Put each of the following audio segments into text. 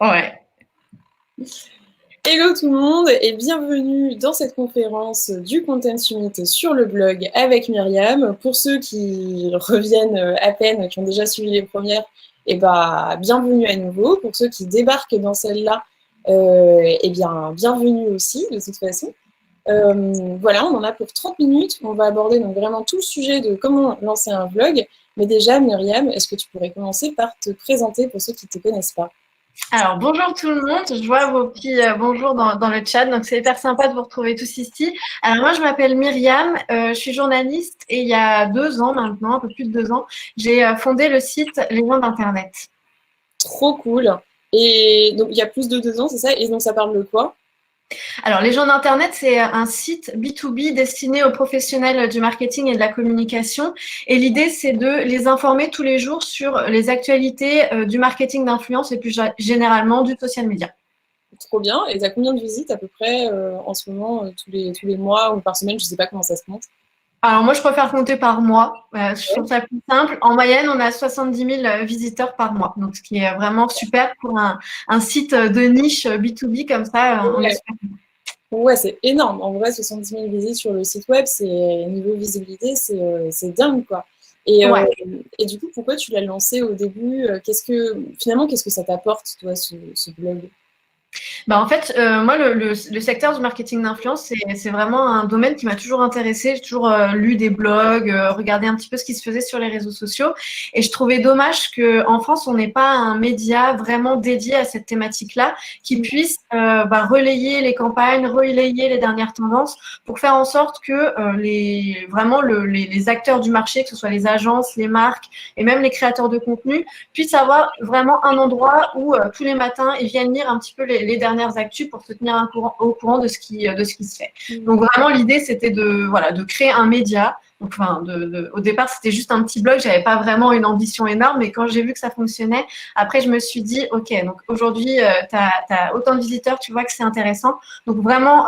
Ouais. Hello tout le monde et bienvenue dans cette conférence du Content Summit sur le blog avec Myriam. Pour ceux qui reviennent à peine, qui ont déjà suivi les premières, bienvenue à nouveau. Pour ceux qui débarquent dans celle-là, bienvenue aussi de toute façon. Voilà, on en a pour 30 minutes. On va aborder donc vraiment tout le sujet de comment lancer un blog. Mais déjà, Myriam, est-ce que tu pourrais commencer par te présenter pour ceux qui ne te connaissent pas? Alors, bonjour tout le monde. Je vois vos petits bonjours dans le chat, donc c'est hyper sympa de vous retrouver tous ici. Alors, moi, je m'appelle Myriam, je suis journaliste et il y a 2 ans maintenant, un peu plus de 2 ans, j'ai fondé le site Les Gens d'Internet. Trop cool. Et donc, il y a plus de 2 ans, c'est ça? Et donc, ça parle de quoi? Alors, Les Gens d'Internet, c'est un site B2B destiné aux professionnels du marketing et de la communication. Et l'idée, c'est de les informer tous les jours sur les actualités du marketing d'influence et plus généralement du social media. Trop bien. Et tu as combien de visites à peu près en ce moment, tous les mois ou par semaine? Je ne sais pas comment ça se compte. Alors moi, je préfère compter par mois. Je trouve ça plus simple. En moyenne, on a 70 000 visiteurs par mois, donc ce qui est vraiment super pour un site de niche B2B comme ça. On est Ouais, super. ouais, c'est énorme. En vrai, 70 000 visites sur le site web, c'est niveau visibilité, c'est dingue, quoi. Et, Ouais. et du coup, pourquoi tu l'as lancé au début? Qu'est-ce que ça t'apporte, toi, ce blog? Bah en fait, moi, le secteur du marketing d'influence, c'est vraiment un domaine qui m'a toujours intéressée. J'ai toujours lu des blogs, regardé un petit peu ce qui se faisait sur les réseaux sociaux. Et je trouvais dommage qu'en France, on n'ait pas un média vraiment dédié à cette thématique-là, qui puisse relayer les campagnes, relayer les dernières tendances pour faire en sorte que les acteurs du marché, que ce soit les agences, les marques et même les créateurs de contenu, puissent avoir vraiment un endroit où tous les matins, ils viennent lire un petit peu les dernières actus pour se tenir au courant de ce qui se fait. Donc vraiment, l'idée, c'était de créer un média. Donc, au départ, c'était juste un petit blog. J'avais pas vraiment une ambition énorme, mais quand j'ai vu que ça fonctionnait, après, je me suis dit, ok, donc aujourd'hui, tu as autant de visiteurs, tu vois que c'est intéressant. Donc vraiment,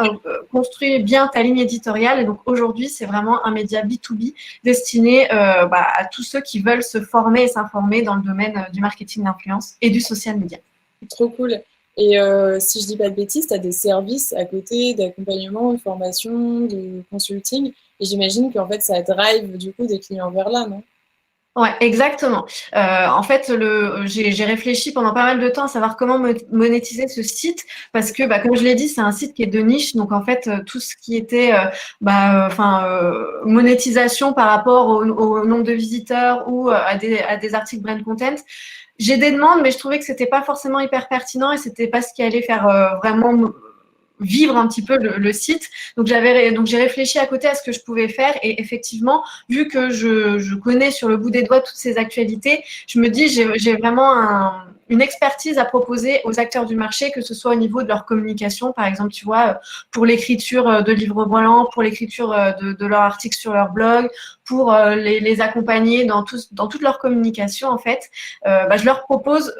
construis bien ta ligne éditoriale. Et donc aujourd'hui, c'est vraiment un média B2B destiné à tous ceux qui veulent se former et s'informer dans le domaine du marketing d'influence et du social media. Trop cool. Et si je dis pas de bêtises, tu as des services à côté d'accompagnement, de formation, de consulting. Et j'imagine qu'en fait, ça drive du coup des clients vers là, non? Ouais, exactement. En fait, j'ai réfléchi pendant pas mal de temps à savoir comment monétiser ce site parce que, comme je l'ai dit, c'est un site qui est de niche. Donc, en fait, tout ce qui était monétisation par rapport au nombre de visiteurs ou à des articles brand content, j'ai des demandes, mais je trouvais que c'était pas forcément hyper pertinent et c'était pas ce qui allait faire vraiment vivre un petit peu le site. Donc j'ai réfléchi à côté à ce que je pouvais faire et effectivement, vu que je connais sur le bout des doigts toutes ces actualités, je me dis j'ai vraiment une expertise à proposer aux acteurs du marché, que ce soit au niveau de leur communication, par exemple, tu vois, pour l'écriture de livres blancs, pour l'écriture de leurs articles sur leur blog, pour les accompagner dans toute leur communication, en fait. Je leur propose,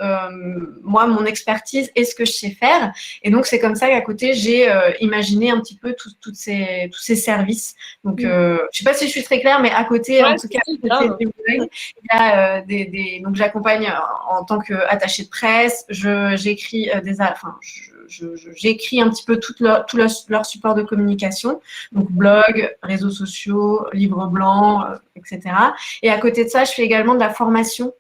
moi, mon expertise et ce que je sais faire. Et donc, c'est comme ça qu'à côté, j'ai imaginé un petit peu tous ces services. Donc, je ne sais pas si je suis très claire, mais à côté, en Ouais, tout cas, c'est grave. il y a donc j'accompagne en tant qu'attachée de presse. J'écris j'écris un petit peu tout leur support de communication, donc blog, réseaux sociaux, livres blancs, etc. Et à côté de ça, je fais également de la formation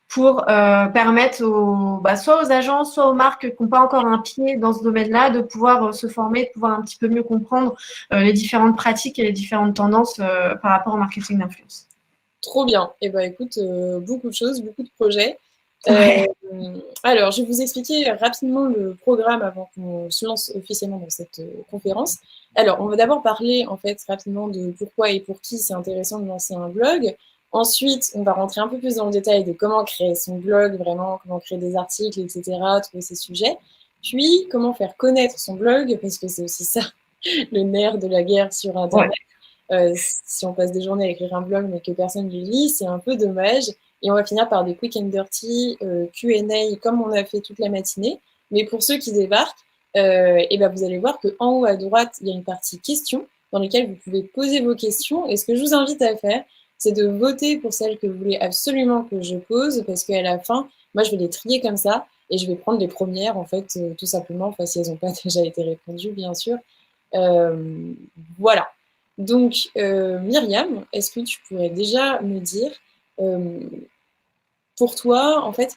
pour permettre soit aux agences, soit aux marques qui n'ont pas encore un pied dans ce domaine-là, de pouvoir se former, de pouvoir un petit peu mieux comprendre les différentes pratiques et les différentes tendances par rapport au marketing d'influence. Trop bien. Et ben écoute, beaucoup de choses, beaucoup de projets. Ouais. Alors, je vais vous expliquer rapidement le programme avant qu'on se lance officiellement dans cette conférence. Alors, on va d'abord parler en fait rapidement de pourquoi et pour qui c'est intéressant de lancer un blog. Ensuite, on va rentrer un peu plus dans le détail de comment créer son blog, vraiment, comment créer des articles, etc., trouver ses sujets. Puis, comment faire connaître son blog, parce que c'est aussi ça le nerf de la guerre sur Internet. Si on passe des journées à écrire un blog mais que personne ne le lit, c'est un peu dommage. Et on va finir par des quick and dirty Q&A comme on a fait toute la matinée. Mais pour ceux qui débarquent, vous allez voir qu'en haut à droite, il y a une partie questions dans laquelle vous pouvez poser vos questions. Et ce que je vous invite à faire, c'est de voter pour celles que vous voulez absolument que je pose, parce qu'à la fin, moi, je vais les trier comme ça. et je vais prendre les premières, en fait, tout simplement, enfin, si elles n'ont pas déjà été répondues, bien sûr. Euh, voilà. Donc, Myriam, est-ce que tu pourrais déjà me dire, euh, pour toi, en fait,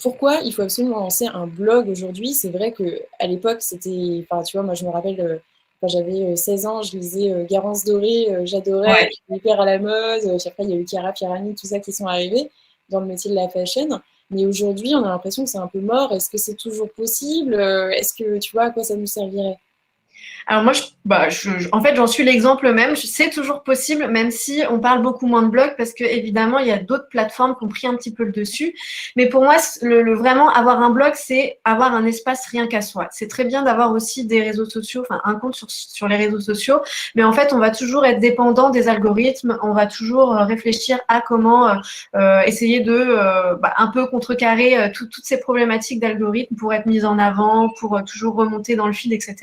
pourquoi il faut absolument lancer un blog aujourd'hui? C'est vrai qu'à l'époque, c'était, enfin, tu vois, moi, je me rappelle, quand j'avais 16 ans, je lisais Garance Doré, j'adorais, Ouais. j'étais hyper à la mode. Puis après, il y a eu Chiara Pierrani, tout ça qui sont arrivés dans le métier de la fashion. Mais aujourd'hui, on a l'impression que c'est un peu mort. Est-ce que c'est toujours possible? Est-ce que tu vois à quoi ça nous servirait? Alors moi, en fait, j'en suis l'exemple même. C'est toujours possible, même si on parle beaucoup moins de blogs, parce que évidemment, il y a d'autres plateformes qui ont pris un petit peu le dessus. Mais pour moi, vraiment avoir un blog, c'est avoir un espace rien qu'à soi. C'est très bien d'avoir aussi des réseaux sociaux, enfin un compte sur les réseaux sociaux, mais en fait, on va toujours être dépendant des algorithmes. On va toujours réfléchir à comment essayer de un peu contrecarrer toutes ces problématiques d'algorithmes pour être mises en avant, pour toujours remonter dans le feed, etc.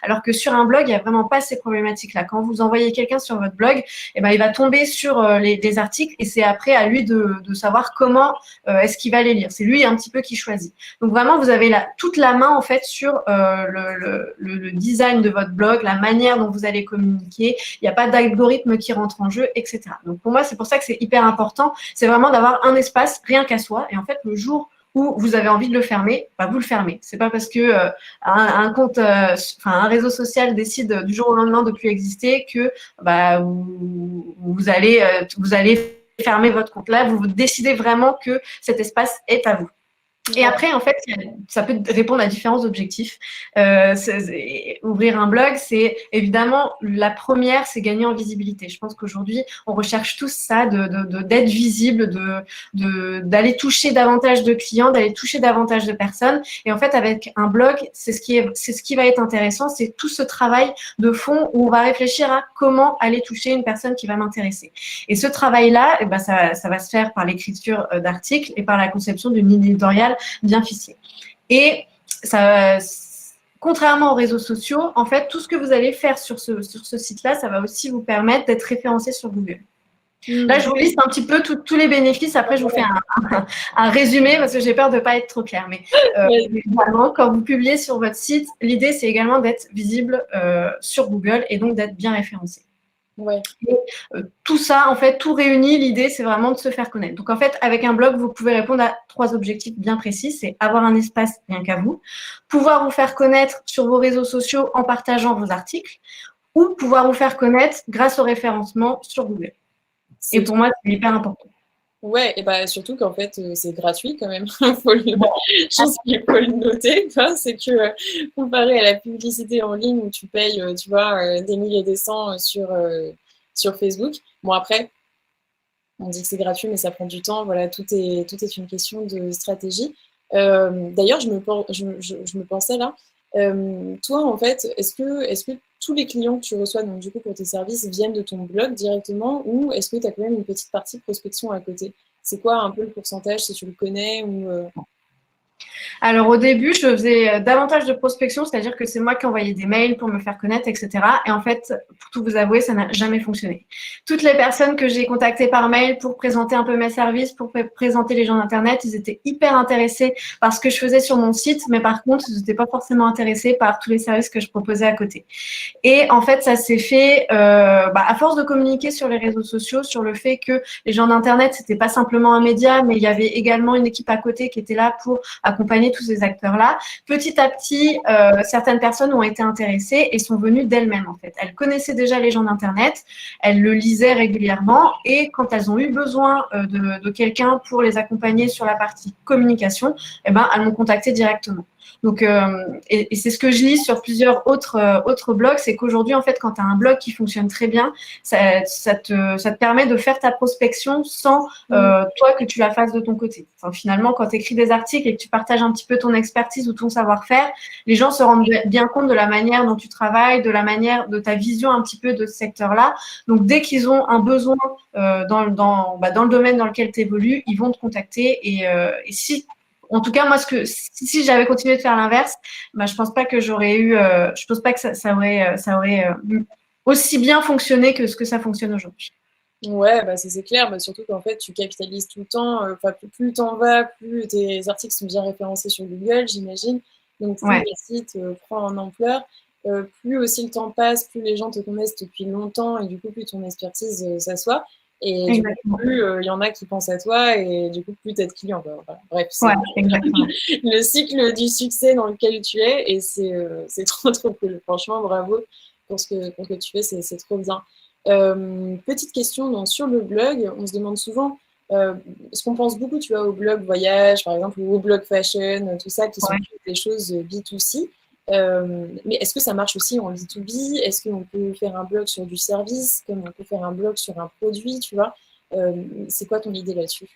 Alors que sur un blog, il n'y a vraiment pas ces problématiques-là. Quand vous envoyez quelqu'un sur votre blog, eh ben, il va tomber sur les articles et c'est après à lui de savoir comment est-ce qu'il va les lire. C'est lui un petit peu qui choisit. Donc vraiment, vous avez toute la main en fait sur le design de votre blog, la manière dont vous allez communiquer. Il n'y a pas d'algorithme qui rentre en jeu, etc. Donc pour moi, c'est pour ça que c'est hyper important. C'est vraiment d'avoir un espace rien qu'à soi. Et en fait, le jour où vous avez envie de le fermer, bah vous le fermez. C'est pas parce que un compte, un réseau social décide du jour au lendemain de plus exister que vous allez fermer votre compte là. Vous décidez vraiment que cet espace est à vous. Et après, en fait, ça peut répondre à différents objectifs. Ouvrir un blog, c'est évidemment la première, c'est gagner en visibilité. Je pense qu'aujourd'hui, on recherche tous ça, d'être visible, d'aller toucher davantage de clients, d'aller toucher davantage de personnes. Et en fait, avec un blog, c'est ce qui va être intéressant, c'est tout ce travail de fond où on va réfléchir à comment aller toucher une personne qui va m'intéresser. Et ce travail-là, eh ben, ça va se faire par l'écriture d'articles et par la conception d'une ligne éditoriale bien ficelé. Et ça, contrairement aux réseaux sociaux, en fait, tout ce que vous allez faire sur ce site-là, ça va aussi vous permettre d'être référencé sur Google. Là, je vous liste un petit peu tous les bénéfices. Après, je vous fais un résumé parce que j'ai peur de ne pas être trop claire. Mais évidemment, quand vous publiez sur votre site, l'idée, c'est également d'être visible sur Google et donc d'être bien référencé. Ouais. Et, tout ça, en fait, tout réuni, l'idée, c'est vraiment de se faire connaître. Donc, en fait, avec un blog, vous pouvez répondre à 3 objectifs bien précis. C'est avoir un espace rien qu'à vous, pouvoir vous faire connaître sur vos réseaux sociaux en partageant vos articles, ou pouvoir vous faire connaître grâce au référencement sur Google. Et pour moi, c'est hyper important. Ouais, et bah surtout qu'en fait, c'est gratuit quand même. Je pense qu'il faut le noter. Enfin, c'est que comparé à la publicité en ligne où tu payes, tu vois, des milliers et des cents sur Facebook. Bon, après, on dit que c'est gratuit, mais ça prend du temps. Voilà, tout est une question de stratégie. D'ailleurs, je me pensais là, toi, en fait, est-ce que tous les clients que tu reçois donc, du coup, pour tes services viennent de ton blog directement ou est-ce que tu as quand même une petite partie de prospection à côté? C'est quoi un peu le pourcentage si tu le connais ou Alors au début, je faisais davantage de prospection, c'est-à-dire que c'est moi qui envoyais des mails pour me faire connaître, etc. Et en fait, pour tout vous avouer, ça n'a jamais fonctionné. Toutes les personnes que j'ai contactées par mail pour présenter un peu mes services, pour présenter les gens d'Internet, ils étaient hyper intéressés par ce que je faisais sur mon site, mais par contre, ils n'étaient pas forcément intéressés par tous les services que je proposais à côté. Et en fait, ça s'est fait à force de communiquer sur les réseaux sociaux, sur le fait que les gens d'Internet, c'était pas simplement un média, mais il y avait également une équipe à côté qui était là pour accompagner tous ces acteurs-là. Petit à petit, certaines personnes ont été intéressées et sont venues d'elles-mêmes, en fait. Elles connaissaient déjà les gens d'Internet, elles le lisaient régulièrement et quand elles ont eu besoin de quelqu'un pour les accompagner sur la partie communication, eh ben, elles m'ont contacté directement. Donc, et c'est ce que je lis sur plusieurs autres blogs, c'est qu'aujourd'hui, en fait, quand tu as un blog qui fonctionne très bien, ça te permet de faire ta prospection sans toi que tu la fasses de ton côté. Enfin, finalement, quand tu écris des articles et que tu partages un petit peu ton expertise ou ton savoir-faire, les gens se rendent bien compte de la manière dont tu travailles, de la manière, de ta vision un petit peu de ce secteur-là. Donc, dès qu'ils ont un besoin dans le domaine dans lequel tu évolues, ils vont te contacter et si en tout cas, moi, si j'avais continué de faire l'inverse, je pense pas que ça aurait aussi bien fonctionné que ce que ça fonctionne aujourd'hui. Ouais, bah, c'est clair, bah, surtout qu'en fait, tu capitalises tout le temps. Enfin, plus le temps va, plus tes articles sont bien référencés sur Google, j'imagine. Donc, plus Ouais, le site prend en ampleur, plus aussi le temps passe, plus les gens te connaissent depuis longtemps et du coup, plus ton expertise s'assoit. Et du coup, exactement. plus il y en a qui pensent à toi et du coup, plus tu es de clients, quoi. Voilà. Bref, Ouais, c'est exactement. le cycle du succès dans lequel tu es et c'est trop, trop cool. Franchement, bravo pour ce que tu fais, c'est trop bien. Petite question, donc, sur le blog, on se demande souvent, parce qu'on pense beaucoup, tu vois, au blog voyage, par exemple, ou au blog fashion, tout ça, qui sont Ouais. plus des choses B2C. Mais est-ce que ça marche aussi en B2B? Est-ce qu'on peut faire un blog sur du service, comme on peut faire un blog sur un produit, tu vois? C'est quoi ton idée là-dessus?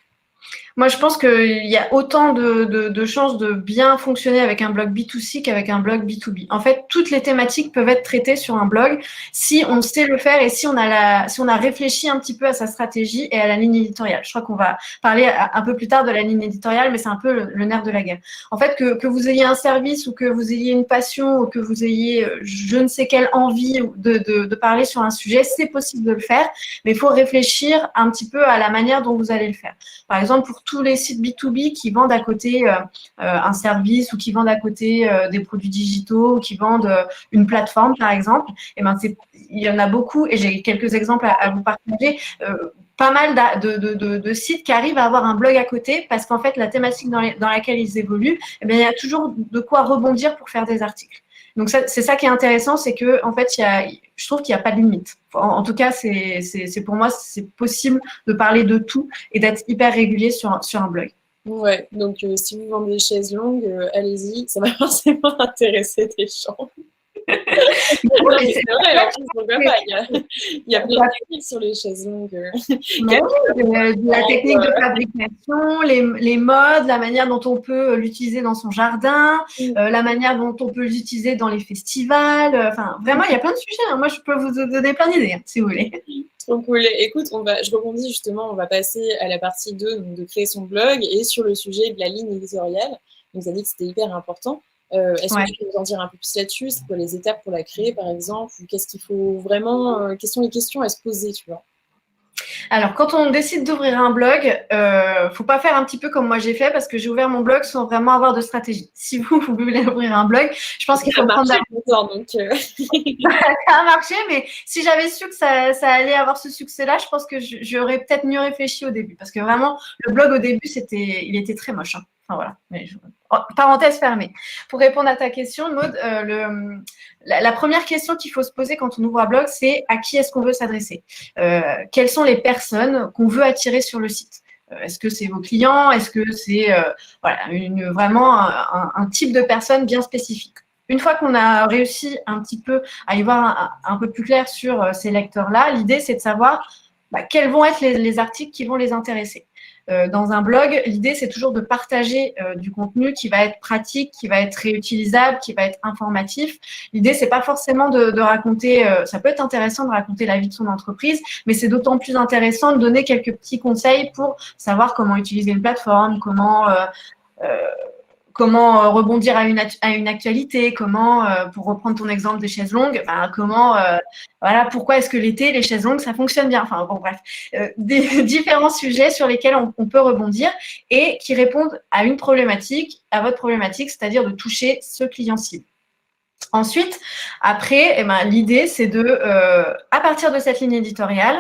Moi, je pense qu'il y a autant de chances de bien fonctionner avec un blog B2C qu'avec un blog B2B. En fait, toutes les thématiques peuvent être traitées sur un blog si on sait le faire et si on a réfléchi un petit peu à sa stratégie et à la ligne éditoriale. Je crois qu'on va parler un peu plus tard de la ligne éditoriale, mais c'est un peu le nerf de la guerre. En fait, que vous ayez un service ou que vous ayez une passion ou que vous ayez je ne sais quelle envie de parler sur un sujet, c'est possible de le faire, mais il faut réfléchir un petit peu à la manière dont vous allez le faire. Par exemple, pour tous les sites B2B qui vendent à côté un service ou qui vendent à côté des produits digitaux ou qui vendent une plateforme, par exemple, et ben il y en a beaucoup et j'ai quelques exemples à vous partager. Pas mal de sites qui arrivent à avoir un blog à côté parce qu'en fait, la thématique dans laquelle ils évoluent, eh bien, il y a toujours de quoi rebondir pour faire des articles. Donc, c'est ça qui est intéressant, c'est que en fait, je trouve qu'il n'y a pas de limite. En tout cas, c'est pour moi, c'est possible de parler de tout et d'être hyper régulier sur un blog. Ouais, donc si vous vendez des chaises longues, allez-y, ça va forcément intéresser des gens. Non, Non, mais mais c'est c'est vrai, en plus, pourquoi pas? Il y a plein de la, techniques sur les chaises longues. mais Quelqu'un oui, de la technique de va fabrication, les modes, la manière dont on peut l'utiliser dans son jardin, la manière dont on peut l'utiliser dans les festivals. Enfin, vraiment, il y a plein de sujets, hein. Moi, je peux vous donner plein d'idées, hein, si vous voulez. trop cool. Écoute, je rebondis justement, on va passer à la partie 2, donc de créer son blog et sur le sujet de la ligne éditoriale. Donc, ça dit que c'était hyper important. Est-ce que Ouais. tu peux nous en dire un peu plus là-dessus? C'est quoi les étapes pour la créer, par exemple? Ou qu'est-ce qu'il faut vraiment, quelles sont les questions à se poser, tu vois? Alors, quand on décide d'ouvrir un blog, faut pas faire un petit peu comme moi j'ai fait parce que j'ai ouvert mon blog sans vraiment avoir de stratégie. Si vous voulez ouvrir un blog, je pense qu'il Ça a faut prendre marché longtemps, donc ça a marché, mais si j'avais su que ça allait avoir ce succès-là, je pense que j'aurais peut-être mieux réfléchi au début. Parce que vraiment, le blog au début, il était très moche, hein. Enfin voilà. Parenthèse fermée. Pour répondre à ta question, Maud, la première question qu'il faut se poser quand on ouvre un blog, c'est à qui est-ce qu'on veut s'adresser? Quelles sont les personnes qu'on veut attirer sur le site? Est-ce que c'est vos clients? Est-ce que c'est voilà, vraiment un type de personne bien spécifique? Une fois qu'on a réussi un petit peu à y voir un peu plus clair sur ces lecteurs-là, l'idée, c'est de savoir quels vont être les articles qui vont les intéresser. Dans un blog, l'idée, c'est toujours de partager du contenu qui va être pratique, qui va être réutilisable, qui va être informatif. L'idée, c'est pas forcément de raconter, ça peut être intéressant de raconter la vie de son entreprise, mais c'est d'autant plus intéressant de donner quelques petits conseils pour savoir comment utiliser une plateforme, euh, comment rebondir à une actualité, comment, pour reprendre ton exemple des chaises longues, voilà, pourquoi est-ce que l'été, les chaises longues, ça fonctionne bien. Enfin, bon, bref, des différents sujets sur lesquels on peut rebondir et qui répondent à une problématique, à votre problématique, c'est-à-dire de toucher ce client cible. Ensuite, après, eh ben, l'idée, c'est à partir de cette ligne éditoriale,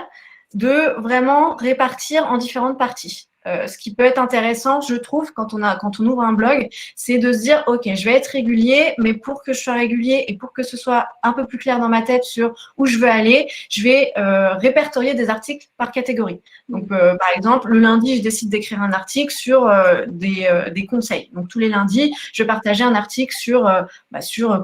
de vraiment répartir en différentes parties. Ce qui peut être intéressant, je trouve, quand on ouvre un blog, c'est de se dire, OK, je vais être régulier, mais pour que je sois régulier et pour que ce soit un peu plus clair dans ma tête sur où je veux aller, je vais répertorier des articles par catégorie. Donc, par exemple, le lundi, je décide d'écrire un article sur des conseils. Donc, tous les lundis, je vais partager un article sur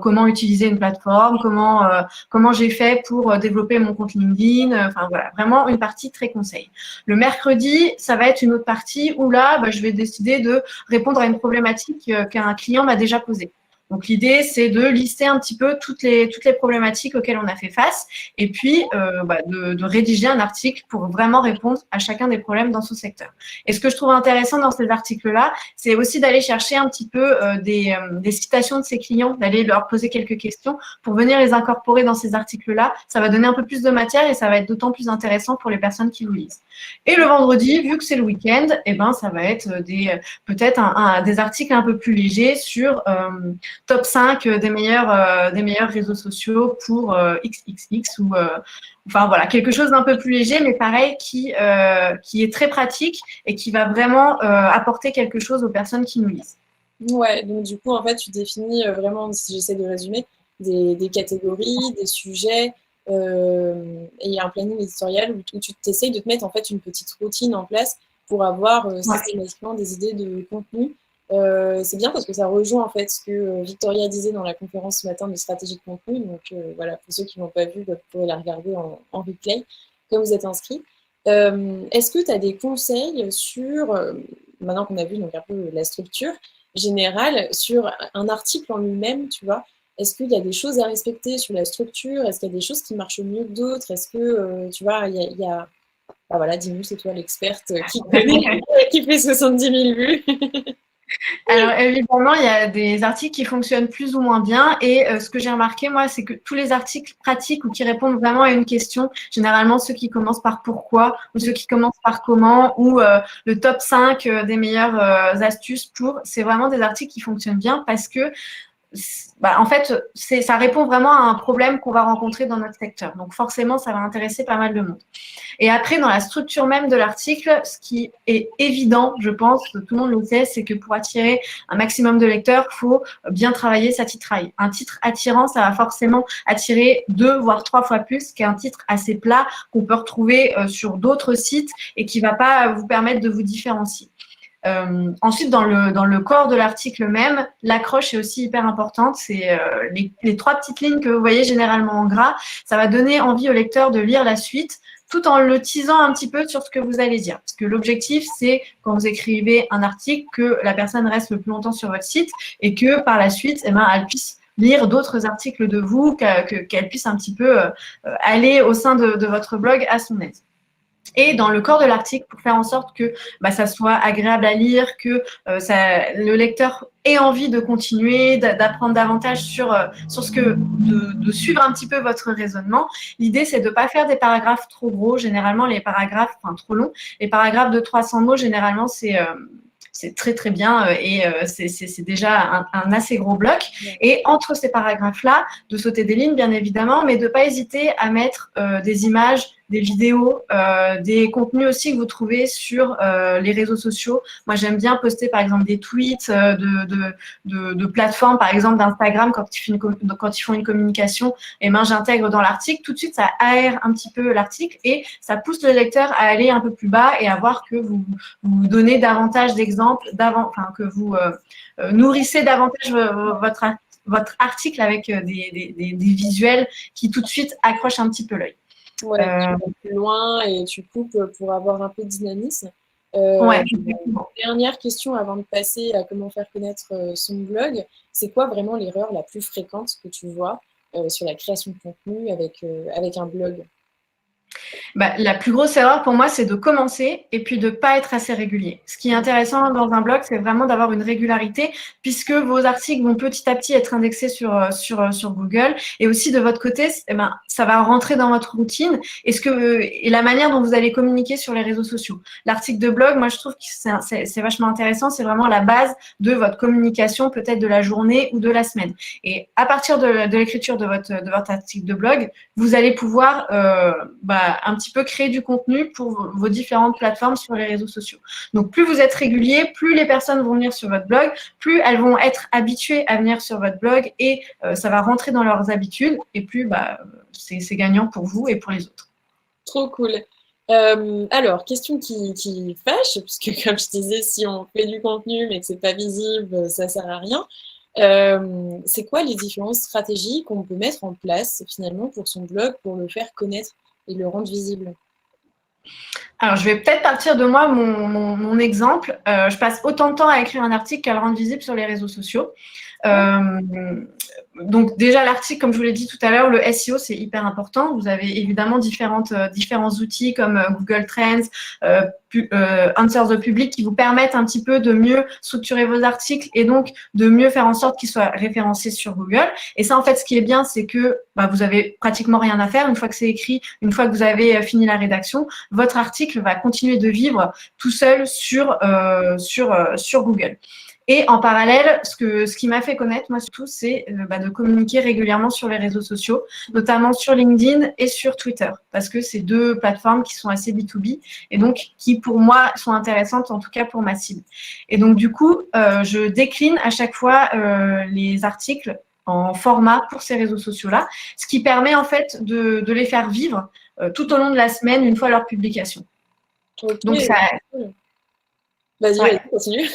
comment utiliser une plateforme, comment j'ai fait pour développer mon compte LinkedIn. Enfin, voilà, vraiment une partie très conseil. Le mercredi, ça va être une autre partie où là, je vais décider de répondre à une problématique qu'un client m'a déjà posée. Donc, l'idée, c'est de lister un petit peu toutes les problématiques auxquelles on a fait face et puis de rédiger un article pour vraiment répondre à chacun des problèmes dans ce secteur. Et ce que je trouve intéressant dans ces articles-là, c'est aussi d'aller chercher un petit peu des citations de ses clients, d'aller leur poser quelques questions pour venir les incorporer dans ces articles-là. Ça va donner un peu plus de matière et ça va être d'autant plus intéressant pour les personnes qui vous lisent. Et le vendredi, vu que c'est le week-end, ça va être peut-être des articles un peu plus légers sur top 5 des meilleurs réseaux sociaux pour XXX ou enfin voilà, quelque chose d'un peu plus léger, mais pareil, qui est très pratique et qui va vraiment apporter quelque chose aux personnes qui nous lisent. Ouais, donc du coup, en fait, tu définis vraiment, si j'essaie de résumer, des catégories, des sujets, et il y a un planning éditorial où tu t'essayes de te mettre en fait une petite routine en place pour avoir systématiquement des idées de contenu. C'est bien parce que ça rejoint en fait ce que Victoria disait dans la conférence ce matin de stratégie de contenu. Donc voilà, pour ceux qui ne l'ont pas vu, vous pourrez la regarder en replay quand vous êtes inscrits. Est-ce que tu as des conseils sur, maintenant qu'on a vu donc un peu la structure générale, sur un article en lui-même, tu vois? Est-ce qu'il y a des choses à respecter sur la structure? Est-ce qu'il y a des choses qui marchent mieux que d'autres? Est-ce que, tu vois, il y a... Ah, voilà, dis-nous, c'est toi l'experte qui connaît, qui fait 70 000 vues. Alors évidemment, il y a des articles qui fonctionnent plus ou moins bien et ce que j'ai remarqué, moi, c'est que tous les articles pratiques ou qui répondent vraiment à une question, généralement ceux qui commencent par pourquoi ou ceux qui commencent par comment ou le top 5 des meilleures astuces pour, c'est vraiment des articles qui fonctionnent bien parce que en fait, ça répond vraiment à un problème qu'on va rencontrer dans notre secteur. Donc forcément, ça va intéresser pas mal de monde. Et après, dans la structure même de l'article, ce qui est évident, je pense, que tout le monde le sait, c'est que pour attirer un maximum de lecteurs, il faut bien travailler sa titraille. Un titre attirant, ça va forcément attirer 2 voire 3 fois plus qu'un titre assez plat qu'on peut retrouver sur d'autres sites et qui ne va pas vous permettre de vous différencier. Ensuite, dans le corps de l'article même, l'accroche est aussi hyper importante. C'est les 3 petites lignes que vous voyez généralement en gras. Ça va donner envie au lecteur de lire la suite, tout en le teasant un petit peu sur ce que vous allez dire. Parce que l'objectif, c'est quand vous écrivez un article, que la personne reste le plus longtemps sur votre site et que par la suite, elle puisse lire d'autres articles de vous, qu'elle puisse un petit peu aller au sein de votre blog à son aise. Et dans le corps de l'article, pour faire en sorte que ça soit agréable à lire, que le lecteur ait envie de continuer, d'apprendre davantage sur ce que, de suivre un petit peu votre raisonnement. L'idée, c'est de ne pas faire des paragraphes trop gros. Généralement, les paragraphes, trop longs, les paragraphes de 300 mots, généralement, c'est très, très bien et c'est déjà un assez gros bloc. Et entre ces paragraphes-là, de sauter des lignes, bien évidemment, mais de ne pas hésiter à mettre des images, des vidéos, des contenus aussi que vous trouvez sur les réseaux sociaux. Moi, j'aime bien poster, par exemple, des tweets de plateformes, par exemple, d'Instagram, quand ils font une communication, et j'intègre dans l'article. Tout de suite, ça aère un petit peu l'article et ça pousse le lecteur à aller un peu plus bas et à voir que vous donnez davantage d'exemples, que vous nourrissez davantage votre article avec des visuels qui tout de suite accrochent un petit peu l'œil. Ouais, tu vas plus loin et tu coupes pour avoir un peu de dynamisme. Ouais. Dernière question avant de passer à comment faire connaître son blog. C'est quoi vraiment l'erreur la plus fréquente que tu vois sur la création de contenu avec un blog? La plus grosse erreur pour moi, c'est de commencer et puis de ne pas être assez régulier. Ce qui est intéressant dans un blog, c'est vraiment d'avoir une régularité puisque vos articles vont petit à petit être indexés sur Google. Et aussi, de votre côté, ça va rentrer dans votre routine et la manière dont vous allez communiquer sur les réseaux sociaux. L'article de blog, moi, je trouve que c'est vachement intéressant. C'est vraiment la base de votre communication, peut-être de la journée ou de la semaine. Et à partir de l'écriture de votre article de blog, vous allez pouvoir un petit peu créer du contenu pour vos différentes plateformes sur les réseaux sociaux. Donc, plus vous êtes régulier, plus les personnes vont venir sur votre blog, plus elles vont être habituées à venir sur votre blog et ça va rentrer dans leurs habitudes et plus c'est gagnant pour vous et pour les autres. Trop cool. Alors, question qui fâche, puisque comme je disais, si on fait du contenu mais que c'est pas visible, ça sert à rien. C'est quoi les différentes stratégies qu'on peut mettre en place finalement pour son blog, pour le faire connaître et le rendre visible? Alors, je vais peut-être partir de moi, mon exemple. Je passe autant de temps à écrire un article qu'à le rendre visible sur les réseaux sociaux. Donc déjà l'article, comme je vous l'ai dit tout à l'heure, le SEO c'est hyper important. Vous avez évidemment différents outils comme Google Trends, Answer the Public qui vous permettent un petit peu de mieux structurer vos articles et donc de mieux faire en sorte qu'ils soient référencés sur Google. Et ça en fait ce qui est bien c'est que vous avez pratiquement rien à faire. Une fois que c'est écrit, une fois que vous avez fini la rédaction, votre article va continuer de vivre tout seul sur Google. Et en parallèle, ce qui m'a fait connaître, moi surtout, c'est de communiquer régulièrement sur les réseaux sociaux, notamment sur LinkedIn et sur Twitter, parce que c'est deux plateformes qui sont assez B2B et donc qui, pour moi, sont intéressantes, en tout cas pour ma cible. Et donc, du coup, je décline à chaque fois les articles en format pour ces réseaux sociaux-là, ce qui permet en fait de les faire vivre tout au long de la semaine, une fois leur publication. Okay. Donc, ça... Vas-y, continue.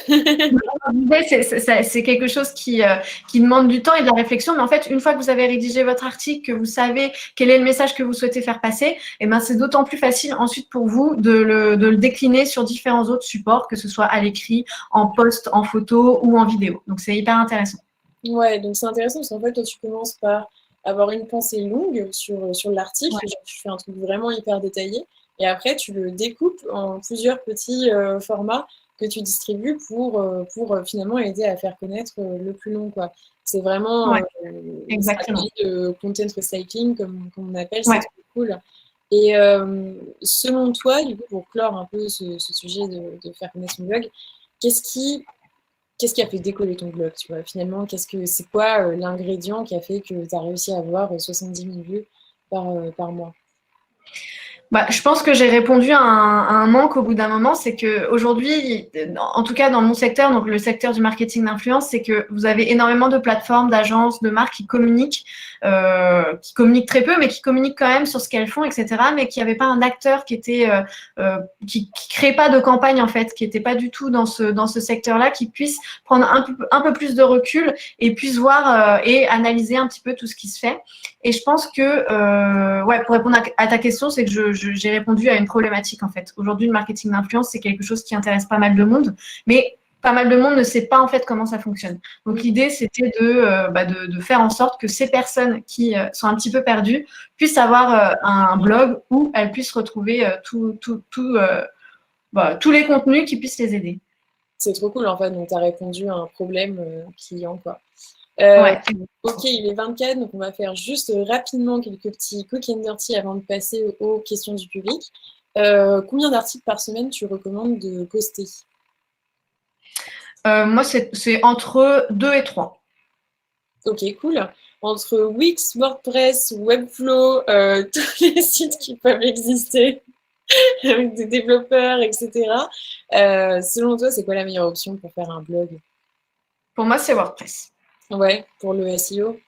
C'est quelque chose qui demande du temps et de la réflexion, mais en fait, une fois que vous avez rédigé votre article, que vous savez quel est le message que vous souhaitez faire passer, c'est d'autant plus facile ensuite pour vous de le décliner sur différents autres supports, que ce soit à l'écrit, en post, en photo ou en vidéo. Donc, c'est hyper intéressant. Ouais, donc c'est intéressant parce qu'en fait, toi, tu commences par avoir une pensée longue sur l'article, genre, tu fais un truc vraiment hyper détaillé, et après, tu le découpes en plusieurs petits formats que tu distribues pour finalement aider à faire connaître le plus long, quoi. C'est vraiment une stratégie de content recycling, comme on appelle, c'est trop cool. Et selon toi, du coup, pour clore un peu ce sujet de faire connaître son blog, qu'est-ce qui a fait décoller ton blog, tu vois, finalement, c'est quoi l'ingrédient qui a fait que tu as réussi à avoir 70 000 vues par mois? Je pense que j'ai répondu à un manque au bout d'un moment, c'est qu'aujourd'hui, en tout cas dans mon secteur, donc le secteur du marketing d'influence, c'est que vous avez énormément de plateformes, d'agences, de marques qui communiquent très peu, mais qui communiquent quand même sur ce qu'elles font, etc., mais qui n'avaient pas un acteur qui créait pas de campagne en fait, qui n'était pas du tout dans ce secteur-là, qui puisse prendre un peu plus de recul et puisse voir et analyser un petit peu tout ce qui se fait. Et je pense que, pour répondre à ta question, c'est que j'ai répondu à une problématique en fait. Aujourd'hui, le marketing d'influence, c'est quelque chose qui intéresse pas mal de monde, mais pas mal de monde ne sait pas en fait comment ça fonctionne. Donc l'idée, c'était de faire en sorte que ces personnes qui sont un petit peu perdues puissent avoir un blog où elles puissent retrouver tous les contenus qui puissent les aider. C'est trop cool en fait, donc tu as répondu à un problème client, quoi. Ok, il est 24, donc on va faire juste rapidement quelques petits quick and dirty avant de passer aux questions du public. Combien d'articles par semaine tu recommandes de poster? Moi, c'est entre 2 et 3. Ok, cool. Entre Wix, WordPress, Webflow, tous les sites qui peuvent exister, avec des développeurs, etc. Selon toi, c'est quoi la meilleure option pour faire un blog? Pour moi, c'est WordPress. Ouais, pour le SEO.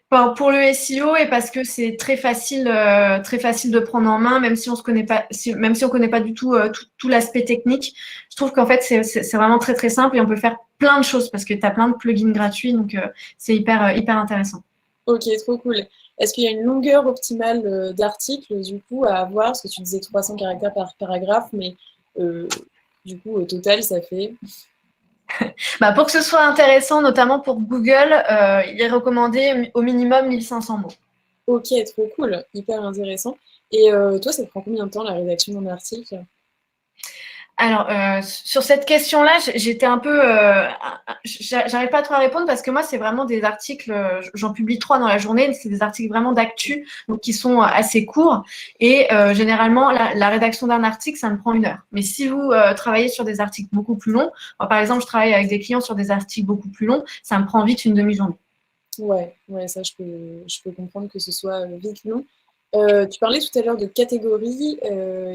Pour le SEO et parce que c'est très facile de prendre en main, même si on se connaît pas, même si on connaît pas du tout tout l'aspect technique. Je trouve qu'en fait c'est vraiment très très simple et on peut faire plein de choses parce que tu as plein de plugins gratuits, donc c'est hyper intéressant. Ok, trop cool. Est-ce qu'il y a une longueur optimale d'article du coup à avoir? Parce que tu disais 300 caractères par paragraphe, mais du coup au total ça fait... Pour que ce soit intéressant, notamment pour Google, il est recommandé au minimum 1500 mots. Ok, trop cool, hyper intéressant. Et toi, ça te prend combien de temps la rédaction d'un article? Alors, sur cette question-là, j'étais un peu... j'arrive pas trop à répondre parce que moi, c'est vraiment des articles, j'en publie 3 dans la journée, c'est des articles vraiment d'actu, donc qui sont assez courts. Et généralement, la rédaction d'un article, ça me prend 1 heure. Mais si vous travaillez sur des articles beaucoup plus longs, par exemple, je travaille avec des clients sur des articles beaucoup plus longs, ça me prend vite une demi-journée. Ouais, ça, je peux comprendre que ce soit vite long. Tu parlais tout à l'heure de catégories.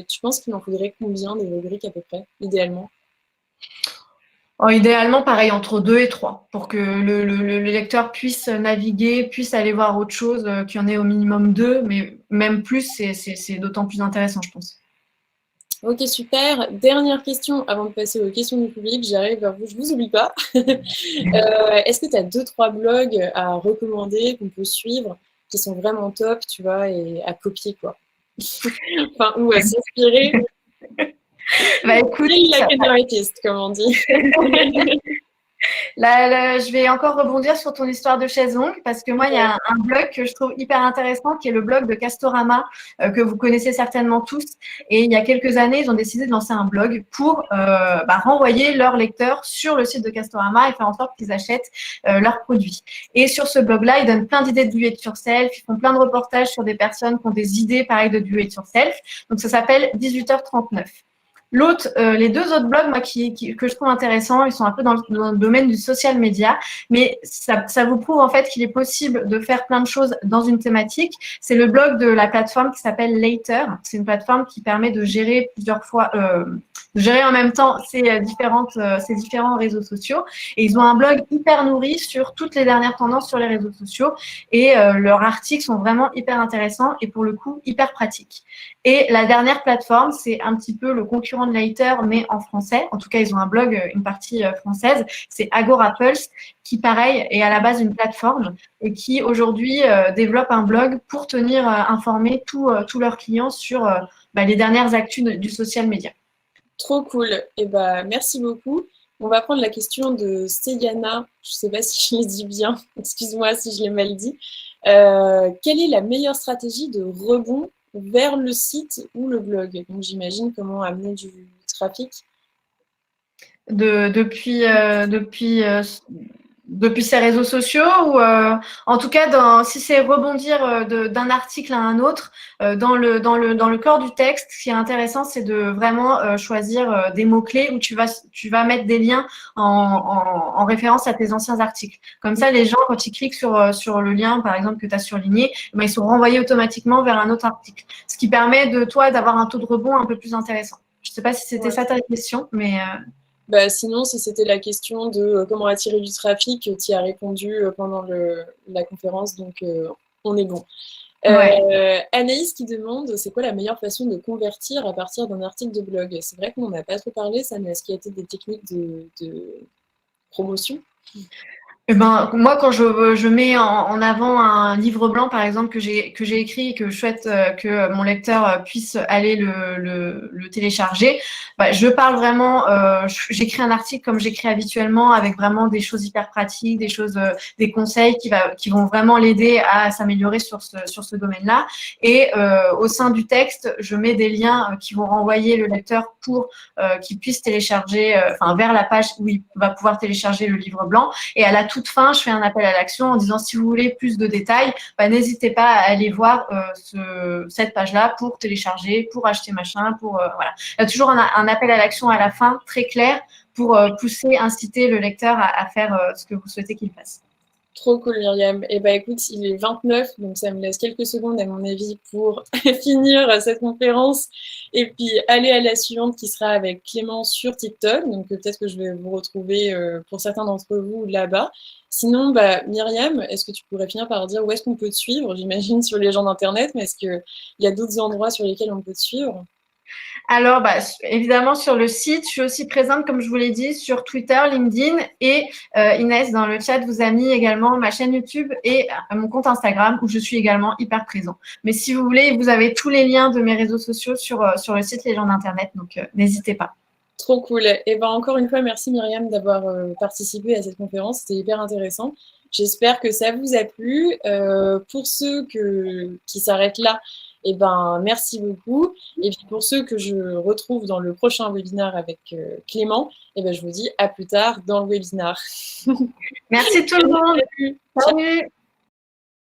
Tu penses qu'il en faudrait combien des rubriques à peu près, idéalement? Idéalement, pareil, entre 2 et 3, pour que le lecteur puisse naviguer, puisse aller voir autre chose, qu'il y en ait au minimum 2, mais même plus, c'est d'autant plus intéressant, je pense. Ok, super. Dernière question avant de passer aux questions du public. J'arrive vers vous, je ne vous oublie pas. Est-ce que tu as 2-3 blogs à recommander, qu'on peut suivre, qui sont vraiment top, tu vois, et à copier, quoi? Enfin, ou à s'inspirer. Écoute, like an artist, comme on dit. Je vais encore rebondir sur ton histoire de chaise longue parce que moi, il y a un blog que je trouve hyper intéressant qui est le blog de Castorama que vous connaissez certainement tous. Et il y a quelques années, ils ont décidé de lancer un blog pour renvoyer leurs lecteurs sur le site de Castorama et faire en sorte qu'ils achètent leurs produits. Et sur ce blog-là, ils donnent plein d'idées de do it yourself. Ils font plein de reportages sur des personnes qui ont des idées pareilles de do it yourself. Donc, ça s'appelle 18h39. Les deux autres blogs, moi, que je trouve intéressants, ils sont un peu dans le domaine du social media, mais ça vous prouve en fait qu'il est possible de faire plein de choses dans une thématique. C'est le blog de la plateforme qui s'appelle Later. C'est une plateforme qui permet de gérer gérer en même temps ces différents réseaux sociaux. Et ils ont un blog hyper nourri sur toutes les dernières tendances sur les réseaux sociaux. Et leurs articles sont vraiment hyper intéressants et pour le coup, hyper pratiques. Et la dernière plateforme, c'est un petit peu le concurrent de Later, mais en français. En tout cas, ils ont un blog, une partie française. C'est Agorapulse, qui, pareil, est à la base une plateforme et qui, aujourd'hui, développe un blog pour tenir informés tous leurs clients sur les dernières actus du social media. Trop cool. Et merci beaucoup. On va prendre la question de Steyana. Je ne sais pas si je l'ai dit bien. Excuse-moi si je l'ai mal dit. Quelle est la meilleure stratégie de rebond vers le site ou le blog? Donc, j'imagine comment amener du trafic. Depuis ces réseaux sociaux ou en tout cas si c'est rebondir d'un article à un autre dans le corps du texte, ce qui est intéressant c'est de vraiment choisir des mots-clés où tu vas mettre des liens en référence à tes anciens articles. Comme ça les gens quand ils cliquent sur le lien par exemple que tu as surligné, ils sont renvoyés automatiquement vers un autre article. Ce qui permet de toi d'avoir un taux de rebond un peu plus intéressant. Je sais pas si c'était ça ta question mais sinon, si c'était la question de comment attirer du trafic, tu y as répondu pendant la conférence, donc on est bon. Anaïs qui demande, c'est quoi la meilleure façon de convertir à partir d'un article de blog? C'est vrai qu'on n'en a pas trop parlé, ça, mais est-ce qu'il y a été des techniques de promotion? Moi, quand je mets en avant un livre blanc, par exemple, que j'ai écrit et que je souhaite que mon lecteur puisse aller le télécharger, je parle vraiment, j'écris un article comme j'écris habituellement avec vraiment des choses hyper pratiques, des conseils qui vont vraiment l'aider à s'améliorer sur ce domaine-là. Et au sein du texte, je mets des liens qui vont renvoyer le lecteur pour qu'il puisse télécharger, vers la page où il va pouvoir télécharger le livre blanc. Et à la toute fin, je fais un appel à l'action en disant si vous voulez plus de détails, n'hésitez pas à aller voir cette page-là pour télécharger, pour acheter machin, voilà. Il y a toujours un appel à l'action à la fin très clair pour inciter le lecteur à faire ce que vous souhaitez qu'il fasse. Trop cool Myriam. Écoute, il est 29, donc ça me laisse quelques secondes à mon avis pour finir cette conférence et puis aller à la suivante qui sera avec Clément sur TikTok. Donc peut-être que je vais vous retrouver pour certains d'entre vous là-bas. Sinon, Myriam, est-ce que tu pourrais finir par dire où est-ce qu'on peut te suivre? J'imagine sur les gens d'Internet, mais est-ce qu'il y a d'autres endroits sur lesquels on peut te suivre? Alors, évidemment, sur le site, je suis aussi présente, comme je vous l'ai dit, sur Twitter, LinkedIn et Inès, dans le chat, vous a mis également ma chaîne YouTube et mon compte Instagram où je suis également hyper présent. Mais si vous voulez, vous avez tous les liens de mes réseaux sociaux sur le site Les gens d'Internet, donc n'hésitez pas. Trop cool. Encore une fois, merci Myriam d'avoir participé à cette conférence. C'était hyper intéressant. J'espère que ça vous a plu. Pour ceux qui s'arrêtent là, merci beaucoup. Et puis pour ceux que je retrouve dans le prochain webinaire avec Clément, je vous dis à plus tard dans le webinaire. Merci tout le monde. Salut.